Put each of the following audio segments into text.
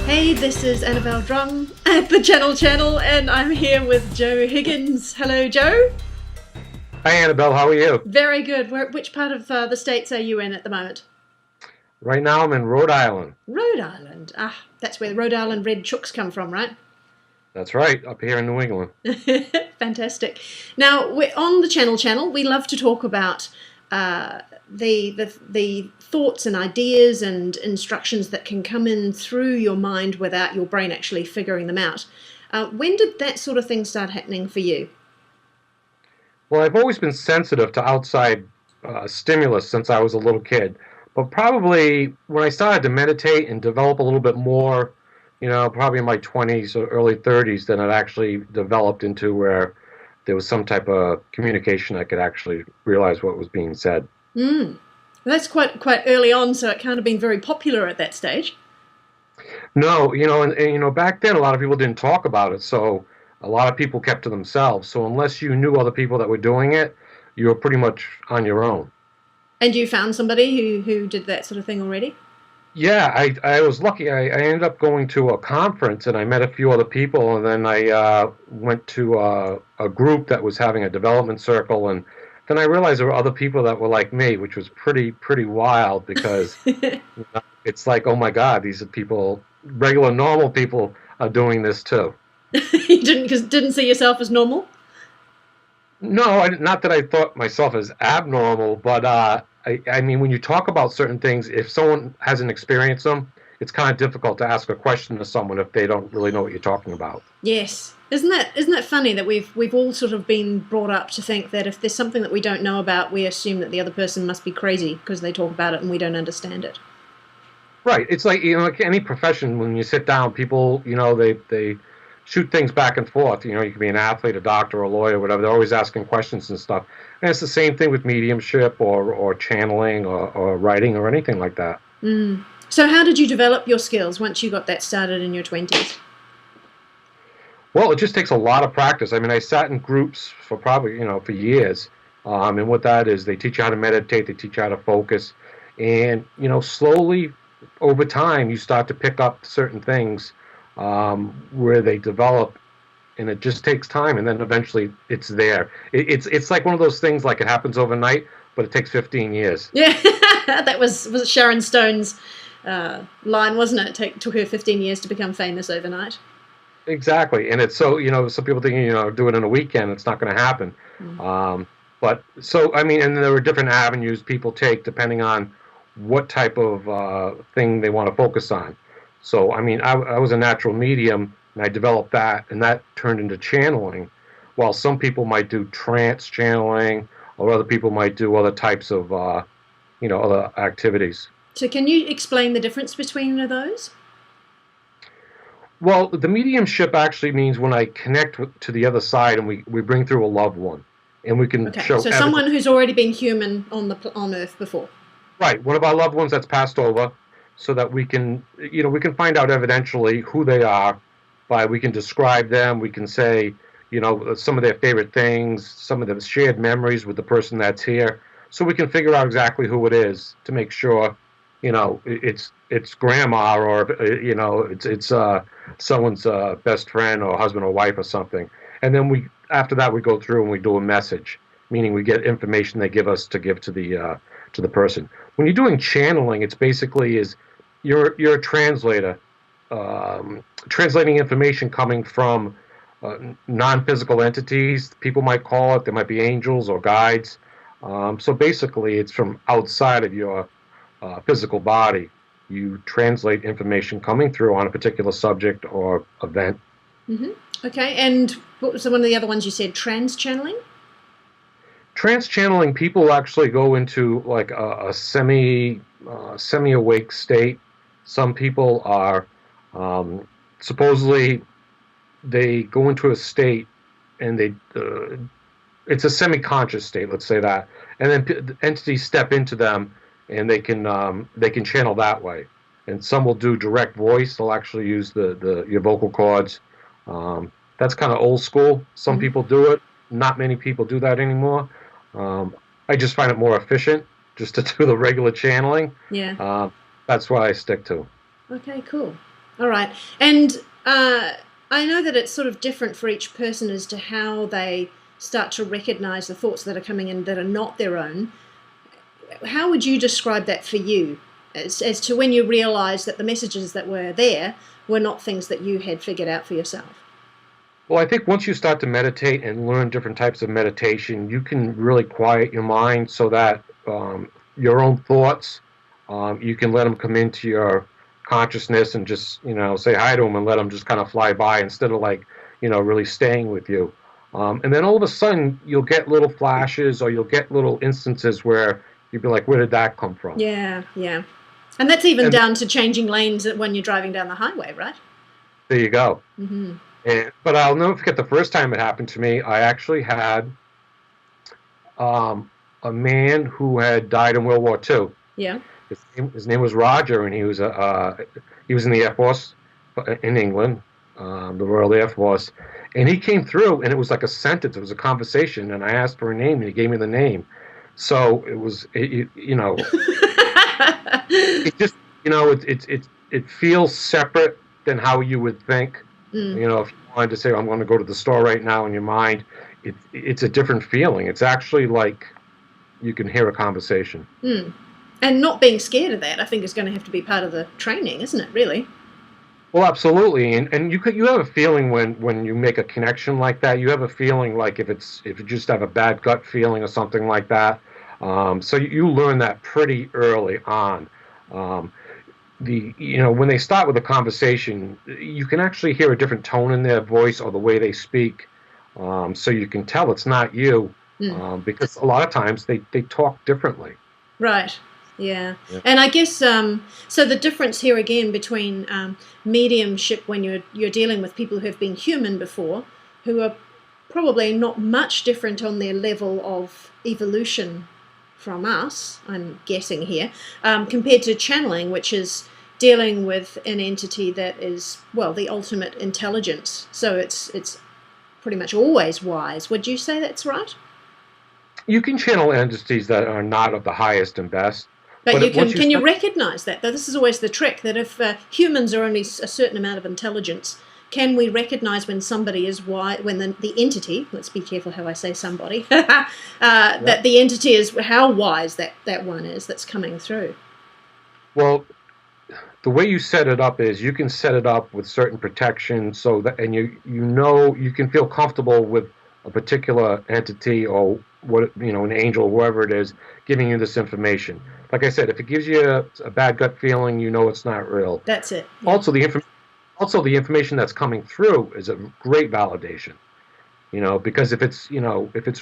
Hey, this is Annabelle Drumm at the Channel, and I'm here with Joe Higgins. Hello, Joe. Hi, Annabelle. How are you? Very good. Which part of the States are you in at the moment? Right now, I'm in Rhode Island. Rhode Island. Ah, that's where the Rhode Island red chooks come from, right? That's right, up here in New England. Fantastic. Now, we're on the Channel. We love to talk about the thoughts and ideas and instructions that can come in through your mind without your brain actually figuring them out. When did that sort of thing start happening for you? Well, I've always been sensitive to outside stimulus since I was a little kid. But probably when I started to meditate and develop a little bit more, probably in my 20s or early 30s, then it actually developed into where there was some type of communication. I could actually realize what was being said. Mm. Well, that's quite early on, so it can't have been very popular at that stage. No, and back then a lot of people didn't talk about it, so a lot of people kept to themselves. So unless you knew other people that were doing it, you were pretty much on your own. And you found somebody who did that sort of thing already? Yeah, I was lucky. I ended up going to a conference and I met a few other people, and then I went to a group that was having a development circle, and then I realized there were other people that were like me, which was pretty wild because it's like, oh my God, these are people, regular normal people are doing this too. You didn't see yourself as normal? No, not that I thought myself as abnormal, but I mean, when you talk about certain things, if someone hasn't experienced them, it's kind of difficult to ask a question to someone if they don't really know what you're talking about. Yes. Isn't that funny that we've all sort of been brought up to think that if there's something that we don't know about, we assume that the other person must be crazy because they talk about it and we don't understand it. Right. It's like, like any profession, when you sit down, people, they shoot things back and forth. You can be an athlete, a doctor, a lawyer, whatever. They're always asking questions and stuff. And it's the same thing with mediumship or channeling or writing or anything like that. Mm. So how did you develop your skills once you got that started in your 20s? Well, it just takes a lot of practice. I mean, I sat in groups for probably, for years. And what that is, they teach you how to meditate, they teach you how to focus. And, slowly over time, you start to pick up certain things where they develop, and it just takes time, and then eventually it's there. It's like one of those things, like it happens overnight, but it takes 15 years. Yeah, that was it Sharon Stone's line, wasn't it? It took her 15 years to become famous overnight. Exactly, and it's so, some people think, do it in a weekend, it's not going to happen. Mm. But so, I mean, and there were different avenues people take depending on what type of thing they want to focus on. So, I mean, I was a natural medium, and I developed that, and that turned into channeling. While some people might do trance channeling, or other people might do other types of, other activities. So can you explain the difference between those? Well, the mediumship actually means when I connect to the other side, and we bring through a loved one, and we can Okay, show so evidence. someone who's already been human on Earth before. Right, one of our loved ones that's passed over, so that we can find out evidentially who they are. We can describe them. We can say, some of their favorite things, some of the shared memories with the person that's here, so we can figure out exactly who it is to make sure, it's grandma, or it's someone's best friend or husband or wife or something. And then after that we go through and we do a message, meaning we get information they give us to give to the person. When you're doing channeling, it's basically is you're a translator, translating information coming from non-physical entities. People might call it. There might be angels or guides. So basically, it's from outside of your physical body. You translate information coming through on a particular subject or event. Hmm. Okay, and what was one of the other ones you said? Trans channeling? Trance channeling, people actually go into like a semi awake state. Some people are supposedly they go into a state, and it's a semi-conscious state, let's say that, and then entities step into them, and they can channel that way. And some will do direct voice. They'll actually use the your vocal cords. That's kind of old school. Some Hmm. people do it. Not many people do that anymore. I just find it more efficient just to do the regular channeling. Yeah. That's what I stick to. Okay, cool. All right. And I know that it's sort of different for each person as to how they start to recognize the thoughts that are coming in that are not their own. How would you describe that for you as to when you realize that the messages that were there were not things that you had figured out for yourself? Well, I think once you start to meditate and learn different types of meditation, you can really quiet your mind so that your own thoughts, you can let them come into your consciousness and just, say hi to them and let them just kind of fly by instead of like, really staying with you. And then all of a sudden, you'll get little flashes or you'll get little instances where you'll be like, where did that come from? Yeah, yeah. And that's even And down to changing lanes when you're driving down the highway, right? there you go. Mm-hmm. But I'll never forget the first time it happened to me. I actually had a man who had died in World War II. Yeah. His name was Roger, and he was in the Air Force in England, the Royal Air Force, and he came through, and it was like a sentence. It was a conversation, and I asked for a name, and he gave me the name. So it was, it just, it feels separate than how you would think. Mm. If you wanted to say, I'm going to go to the store right now in your mind, it's a different feeling. It's actually like you can hear a conversation. Mm. And not being scared of that, I think, is going to have to be part of the training, isn't it, really? Well, absolutely, and you have a feeling when you make a connection like that. You have a feeling like if you just have a bad gut feeling or something like that. So you learn that pretty early on. When they start with a conversation, you can actually hear a different tone in their voice or the way they speak. So you can tell it's not you, because a lot of times they talk differently. Right. Yeah. And I guess so the difference here again between mediumship when you're dealing with people who have been human before, who are probably not much different on their level of evolution from us, I'm guessing here, compared to channeling, which is dealing with an entity that is, well, the ultimate intelligence. So it's pretty much always wise. Would you say that's right? You can channel entities that are not of the highest and best. But you once can you recognize that? Though this is always the trick, that if humans are only a certain amount of intelligence, can we recognize when somebody is wise, when the entity, let's be careful how I say somebody, that the entity is how wise that one is that's coming through? Well, the way you set it up is you can set it up with certain protection so that, and you can feel comfortable with a particular entity or an angel, whoever it is, giving you this information. Like I said, if it gives you a bad gut feeling, it's not real. That's it. Yeah. Also, the information that's coming through is a great validation. Because if it's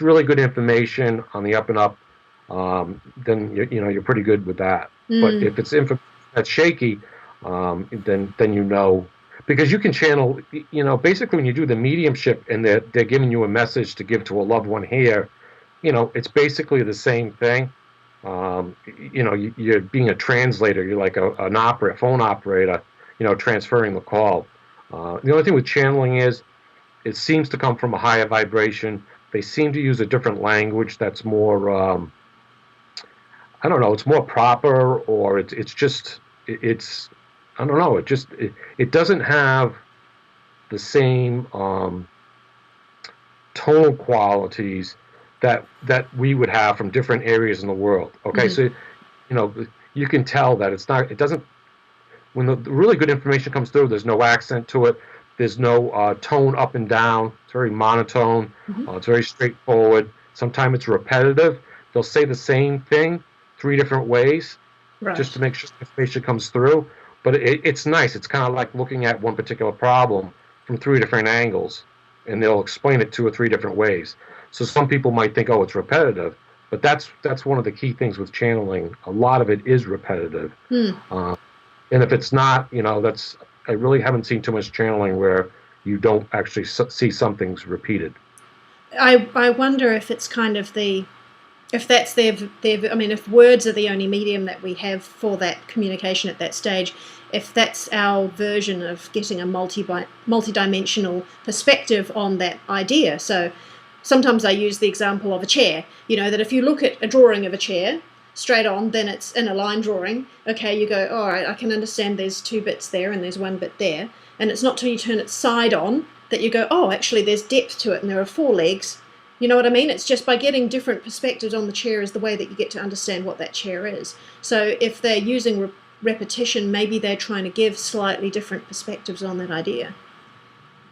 really good information on the up and up, then you're pretty good with that. But if it's information that's shaky, then because you can channel, basically when you do the mediumship and they're giving you a message to give to a loved one here, it's basically the same thing. You're being a translator. You're like a phone operator, transferring the call. The only thing with channeling is it seems to come from a higher vibration. They seem to use a different language that's more, I don't know, it's more proper, or it's I don't know, it doesn't have the same tonal qualities that we would have from different areas in the world. Okay, so you can tell that it doesn't. When the really good information comes through, there's no accent to it. There's no tone up and down. It's very monotone. It's very straightforward. Sometimes it's repetitive. They'll say the same thing 3 different ways, just to make sure the information comes through. But it's nice. It's kind of like looking at one particular problem from 3 different angles, and they'll explain it 2 or 3 different ways. So some people might think, oh, it's repetitive, but that's one of the key things with channeling. A lot of it is repetitive. And if it's not, I really haven't seen too much channeling where you don't actually see some things repeated. I wonder if it's kind of if that's if words are the only medium that we have for that communication at that stage, if that's our version of getting a multi-dimensional perspective on that idea. So sometimes I use the example of a chair, that if you look at a drawing of a chair, straight on, then it's in a line drawing. Okay, you go, all right, I can understand there's 2 bits there and there's 1 bit there. And it's not till you turn it side on that you go, oh, actually there's depth to it and there are 4 legs. You know what I mean? It's just by getting different perspectives on the chair is the way that you get to understand what that chair is. So if they're using repetition, maybe they're trying to give slightly different perspectives on that idea.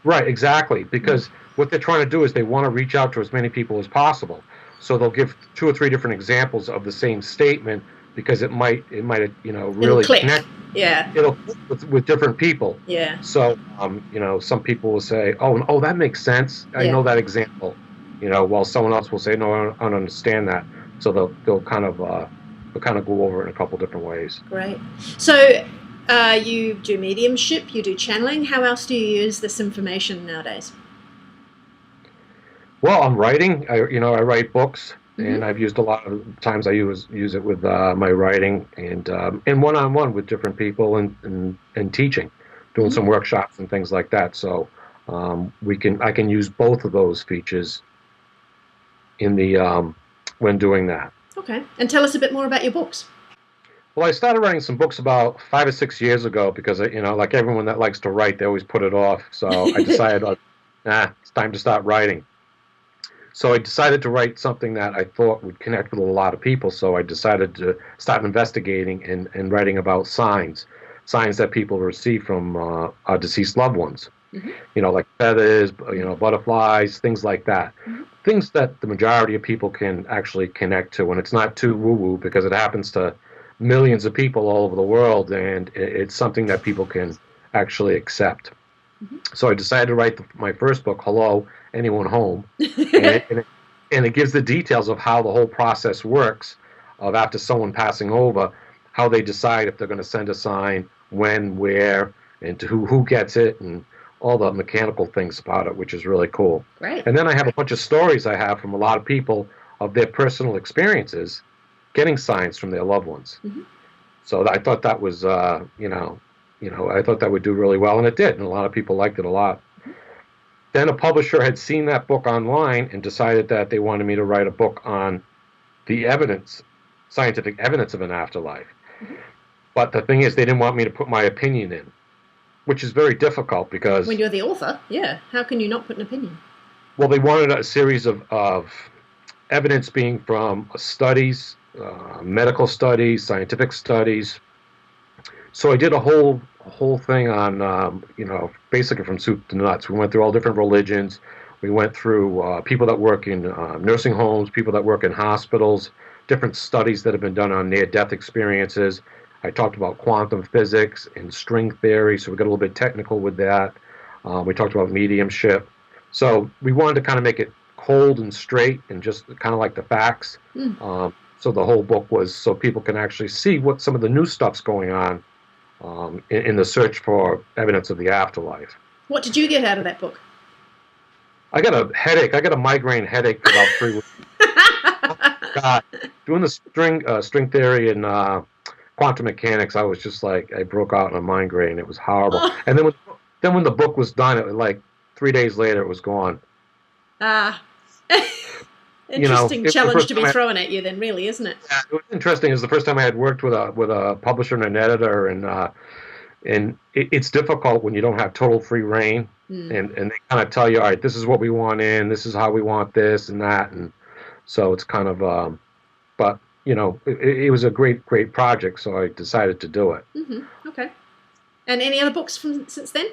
Right, exactly. Because what they're trying to do is they want to reach out to as many people as possible. So they'll give 2 or 3 different examples of the same statement because it might really connect. Yeah. It'll click with different people. Yeah. So some people will say, oh, that makes sense. I know that example. While someone else will say, no, I don't understand that. So they'll kind of go over it in a couple different ways. Great. So you do mediumship, you do channeling. How else do you use this information nowadays? Well, I'm writing. I write books, and I've used a lot of times. I use it with my writing and one-on-one with different people and teaching, doing some workshops and things like that. So I can use both of those features in the when doing that. Okay, and tell us a bit more about your books. Well, I started writing some books about 5 or 6 years ago because like everyone that likes to write, they always put it off. So I decided, it's time to start writing. So I decided to write something that I thought would connect with a lot of people. So I decided to start investigating and writing about signs that people receive from our deceased loved ones. Like feathers, butterflies, things like that. Things that the majority of people can actually connect to, and it's not too woo-woo because it happens to millions of people all over the world, and it's something that people can actually accept. So I decided to write my first book, Hello, Anyone Home? and it gives the details of how the whole process works of after someone passing over, how they decide if they're going to send a sign, when, where, and to who gets it, and all the mechanical things about it, which is really cool. Right. And then I have a bunch of stories I have from a lot of people of their personal experiences getting signs from their loved ones. So I thought that was, I thought that would do really well, and it did, and a lot of people liked it a lot. Then a publisher had seen that book online and decided that they wanted me to write a book on the scientific evidence of an afterlife. But the thing is, they didn't want me to put my opinion in, which is very difficult because... When you're the author, yeah. How can you not put an opinion? Well, they wanted a series of evidence being from studies, medical studies, scientific studies. So I did a whole thing on, basically from soup to nuts. We went through all different religions. We went through people that work in nursing homes, people that work in hospitals, different studies that have been done on near-death experiences. I talked about quantum physics and string theory, so we got a little bit technical with that. We talked about mediumship. So we wanted to kind of make it cold and straight and just kind of like the facts. So the whole book was so people can actually see what some of the new stuff's going on in the search for evidence of the afterlife. What did you get out of that book? I got a headache. I got a migraine headache about 3 weeks. God, doing the string theory and quantum mechanics, I was just like, I broke out in a migraine. It was horrible. And then when the book was done, it was like 3 days later, it was gone. Interesting challenge to be thrown at you then, really, isn't it? Yeah, it was interesting. It was the first time I had worked with a publisher and an editor, and it's difficult when you don't have total free reign, and they kind of tell you, all right, this is what we want in, this is how we want this and that, and so it's kind of, but it was a great project, so I decided to do it. Okay. And any other books since then?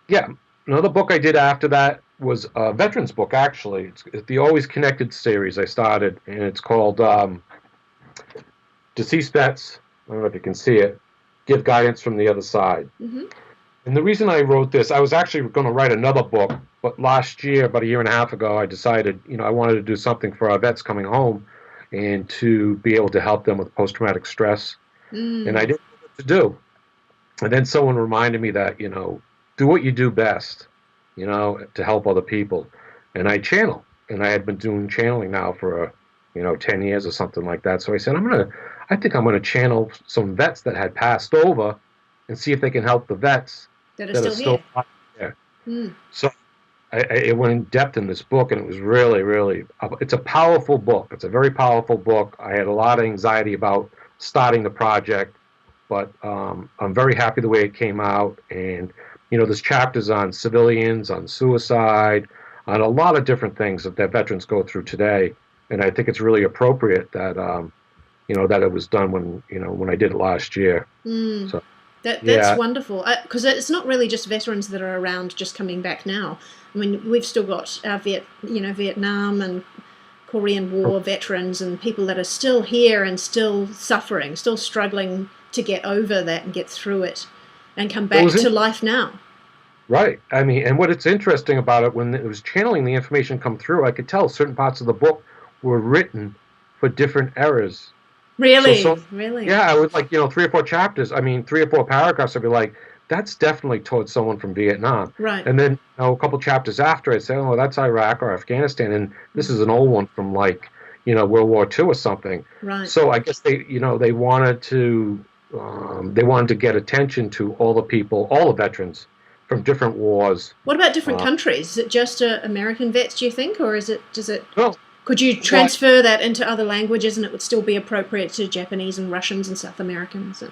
Yeah, another book I did after that was a veterans book, actually. It's the Always Connected series I started, and it's called Deceased Vets, I don't know if you can see it, Give Guidance from the Other Side. And the reason I wrote this, I was actually going to write another book, but last year, about a year and a half ago, I decided, I wanted to do something for our vets coming home and to be able to help them with post-traumatic stress. And I didn't know what to do. And then someone reminded me that, do what you do best, to help other people. And I channel. And I had been doing channeling now for, 10 years or something like that. So I said, I think I'm going to channel some vets that had passed over and see if they can help the vets that are still here. So it went in depth in this book, and it was really, really. It's a powerful book. It's a very powerful book. I had a lot of anxiety about starting the project, but I'm very happy the way it came out. And there's chapters on civilians, on suicide, on a lot of different things that veterans go through today. And I think it's really appropriate that that it was done when I did it last year. Mm. So That's yeah, wonderful, because it's not really just veterans that are around just coming back now. I mean, we've still got our Vietnam and Korean War veterans and people that are still here and still suffering, still struggling to get over that and get through it and come back to life now. right. I mean, and what it's interesting about it, when it was channeling the information come through, I could tell certain parts of the book were written for different eras. Really, So really. yeah, I would like 3 or 4 chapters. I mean, 3 or 4 paragraphs. I'd be like, that's definitely towards someone from Vietnam. Right. And then a couple chapters after, I'd say, oh, that's Iraq or Afghanistan, and this is an old one from World War II or something. Right. So I guess they wanted to get attention to all the people, all the veterans from different wars. What about different countries? Is it just American vets, do you think, or Well, could you transfer that into other languages and it would still be appropriate to Japanese and Russians and South Americans?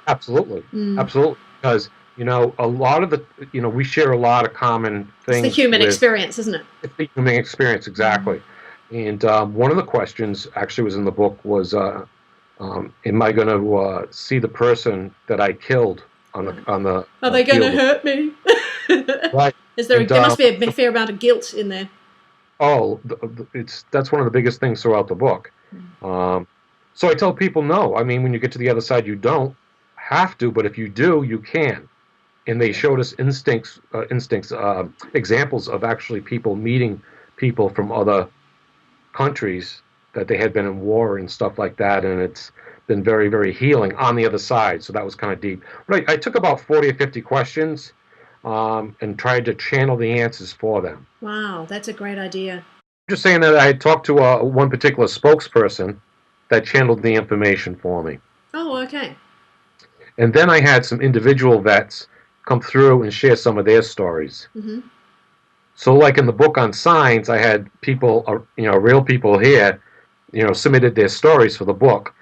absolutely, absolutely, because a lot of we share a lot of common things. It's the human experience, isn't it? It's the human experience, exactly. And one of the questions actually was in the book was, am I going to see the person that I killed on the? Are they going to hurt me? Right. There must be a fair amount of guilt in there. Oh, that's one of the biggest things throughout the book. So I tell people, no. I mean, when you get to the other side, you don't have to, but if you do, you can. And they showed us examples of actually people meeting people from other countries that they had been in war and stuff like that, and it's been very, very healing on the other side. So that was kind of deep. But I took about 40 or 50 questions and tried to channel the answers for them. Wow, that's a great idea. Just saying that I talked to one particular spokesperson that channeled the information for me. Oh, okay. And then I had some individual vets come through and share some of their stories. Mm-hmm. So like in the book on signs, I had people, real people here, submitted their stories for the book.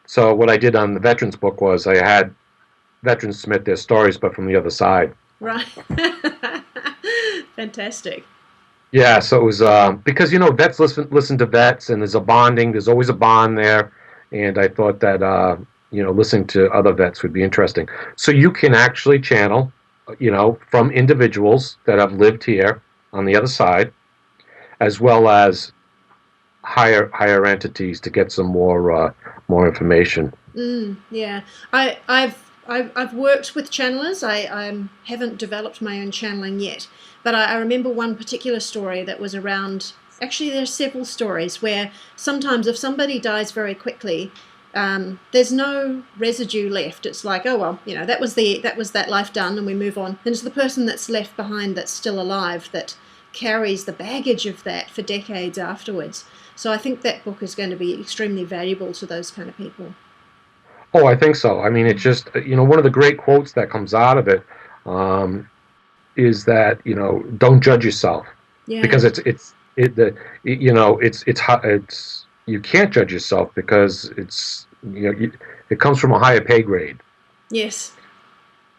So what I did on the veterans book was I had veterans submit their stories, but from the other side. Right. Fantastic. Yeah, so it was because vets listen to vets, and there's always a bond there, and I thought that listening to other vets would be interesting. So you can actually channel, from individuals that have lived here on the other side, as well as higher entities to get some more information. Yeah, I've worked with channelers. I haven't developed my own channeling yet, but I remember one particular story that was around. Actually, there's several stories where sometimes if somebody dies very quickly, there's no residue left. It's like, oh well, that was that life done, and we move on. And it's the person that's left behind that's still alive that carries the baggage of that for decades afterwards. So I think that book is going to be extremely valuable to those kind of people. Oh, I think so. I mean, it's just one of the great quotes that comes out of it is that don't judge yourself, because you can't judge yourself because it comes from a higher pay grade. Yes.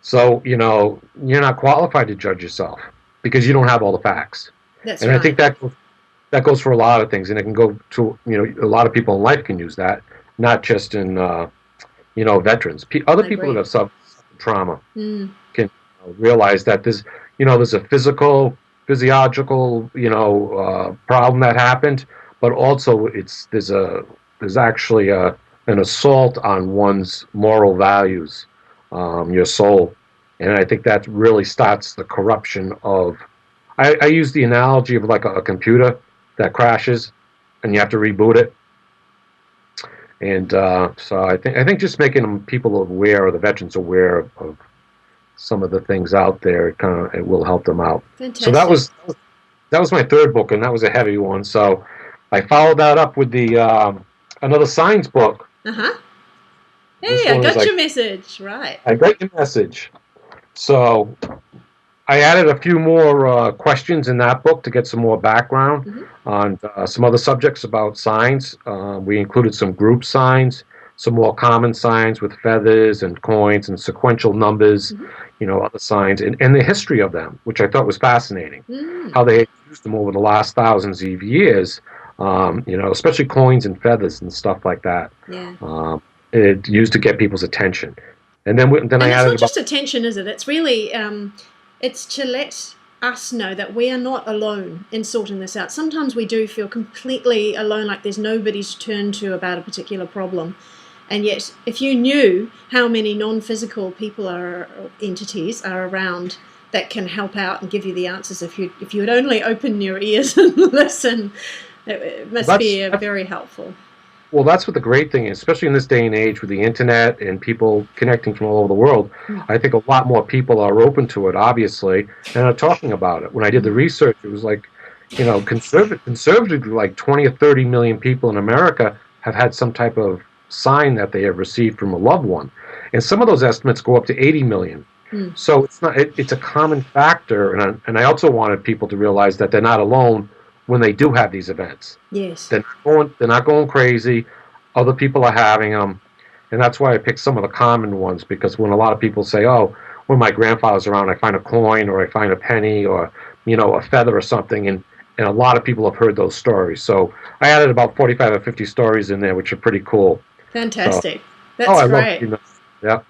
So you're not qualified to judge yourself because you don't have all the facts. That's and right. I think that goes for a lot of things, and it can go to a lot of people in life can use that, not just in veterans. Other people that have suffered trauma can realize that there's a physiological problem that happened, but also there's actually an assault on one's moral values, your soul, and I think that really starts the corruption of. I use the analogy of like a computer that crashes, and you have to reboot it. And so I think just making people aware, or the veterans aware of some of the things out there, it will help them out. Fantastic. So that was my third book, and that was a heavy one. So I followed that up with the another science book. Hey, I got your message. Right. I got your message. So I added a few more questions in that book to get some more background Mm-hmm. on some other subjects about signs. We included some group signs, some more common signs with feathers and coins and sequential numbers, Mm-hmm. other signs, and the history of them, which I thought was fascinating. Mm. How they had used them over the last thousands of years, especially coins and feathers and stuff like that. Yeah. It used to get people's attention. And then I And it's added not about. just attention, is it? It's really, it's to let us know that we are not alone in sorting this out. Sometimes we do feel completely alone, like there's nobody to turn to about a particular problem. And yet, if you knew how many non-physical people or entities are around that can help out and give you the answers, if you would only open your ears and listen, it must be very helpful. Well, that's what the great thing is, especially in this day and age with the internet and people connecting from all over the world. I think a lot more people are open to it, obviously, and are talking about it. When I did the research, it was like, conservatively, like 20 or 30 million people in America have had some type of sign that they have received from a loved one, and some of those estimates go up to 80 million. So it's not. It's a common factor, and I also wanted people to realize that they're not alone when they do have these events. Yes. They're not going crazy. Other people are having them, and that's why I picked some of the common ones, because when a lot of people say, "Oh, when my grandfather's around, I find a coin or I find a penny or a feather or something," and a lot of people have heard those stories. So I added about 45 or 50 stories in there, which are pretty cool. Fantastic. So, That's I great. love. Yeah.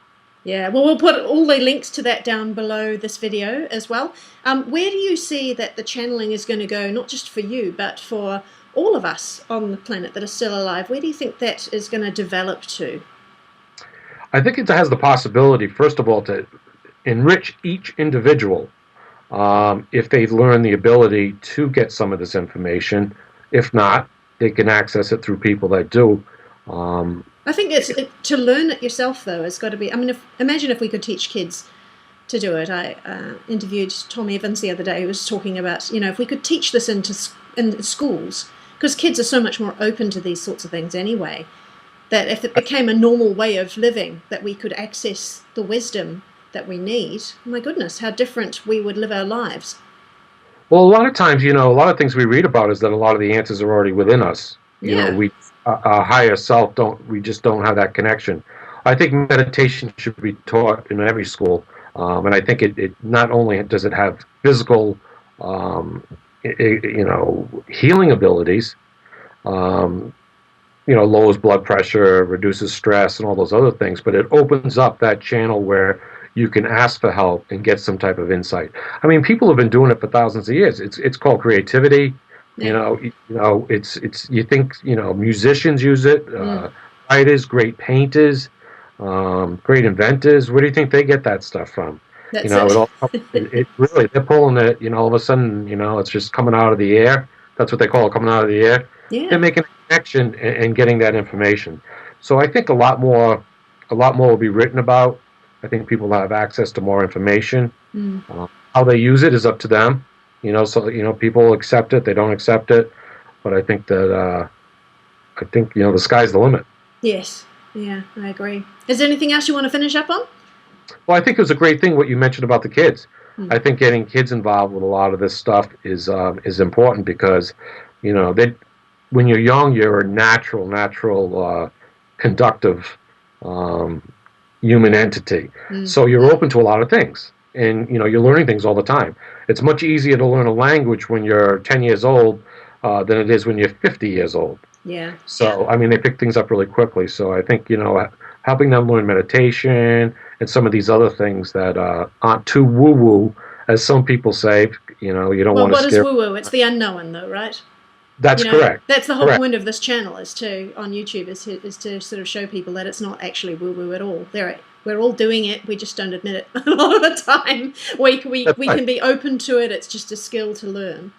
Yeah, well, we'll put all the links to that down below this video as well. Where do you see that the channeling is going to go, not just for you, but for all of us on the planet that are still alive? Where do you think that is going to develop to? I think it has the possibility, first of all, to enrich each individual if they learn the ability to get some of this information. If not, they can access it through people that do. I think to learn it yourself, though, has got to be. I mean, imagine if we could teach kids to do it. I interviewed Tom Evans the other day, who was talking about, if we could teach this in schools, because kids are so much more open to these sorts of things anyway, that if it became a normal way of living, that we could access the wisdom that we need, my goodness, how different we would live our lives. Well, a lot of times, a lot of things we read about is that a lot of the answers are already within us. Yeah. Our higher self we just don't have that connection. I think meditation should be taught in every school, and I think it not only does it have physical, healing abilities, lowers blood pressure, reduces stress, and all those other things, but it opens up that channel where you can ask for help and get some type of insight. I mean, people have been doing it for thousands of years. It's called creativity. Yeah. It's you think musicians use it, writers, great painters, great inventors. Where do you think they get that stuff from? That's it really, they're pulling it. All of a sudden, it's just coming out of the air. That's what they call it, coming out of the air. Yeah. They're making a connection and getting that information. So I think a lot more will be written about. I think people have access to more information. How they use it is up to them. So people accept it, they don't accept it, but I think that the sky's the limit. Yes, yeah, I agree. Is there anything else you want to finish up on? Well, I think it was a great thing what you mentioned about the kids. I think getting kids involved with a lot of this stuff is important, because when you're young, you're a natural conductive human entity, so you're open to a lot of things. And you're learning things all the time. It's much easier to learn a language when you're 10 years old than it is when you're 50 years old. Yeah. So I mean, they pick things up really quickly. So I think helping them learn meditation and some of these other things that aren't too woo-woo, as some people say. You don't want to what scare. What is woo-woo? It's the unknown, though, right? That's correct. That's the whole point of this channel, on YouTube, is to sort of show people that it's not actually woo-woo at all. We're all doing it. We just don't admit it a lot of the time. We can be open to it. It's just a skill to learn.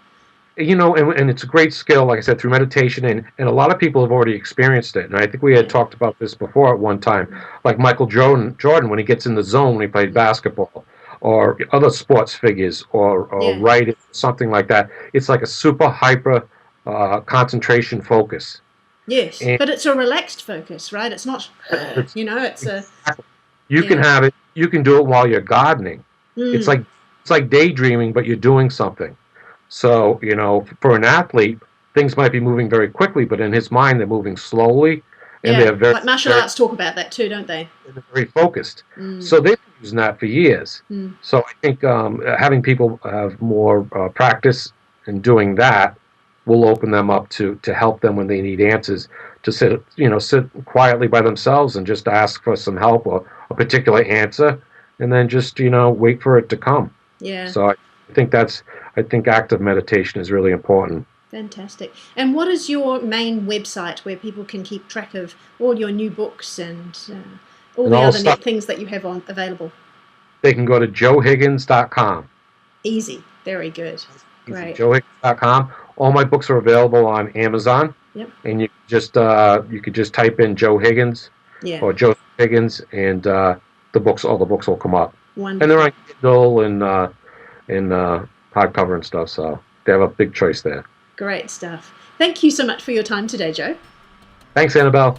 And it's a great skill, like I said, through meditation, and a lot of people have already experienced it. And I think we had talked about this before at one time, like Michael Jordan, when he gets in the zone when he played basketball, or other sports figures, or writing, something like that. It's like a super hyper concentration focus. Yes, but it's a relaxed focus, right? It's not, it's a... You can have it. You can do it while you're gardening. It's like it's like daydreaming, but you're doing something. So, for an athlete, things might be moving very quickly, but in his mind, they're moving slowly, and Yeah, they're very, like martial very, arts talk about that too, don't they? very focused. Mm. So they've been using that for years. Mm. So I think having people have more practice in doing that will open them up to help them when they need answers, to sit quietly by themselves and just ask for some help or a particular answer, and then just wait for it to come. Yeah. So I think active meditation is really important. Fantastic. And what is your main website where people can keep track of all your new books and all And the all other stuff, neat things that you have on available? they can go to joehiggins.com. Easy. Very good. Easy. Great. joehiggins.com. All my books are available on Amazon. Yep. And you could just type in Joe Higgins Yeah. or Joe Higgins, and all the books will come up. Wonderful. And they're on Kindle and hardcover and stuff, so they have a big choice there. Great stuff. Thank you so much for your time today, Joe. Thanks, Annabelle.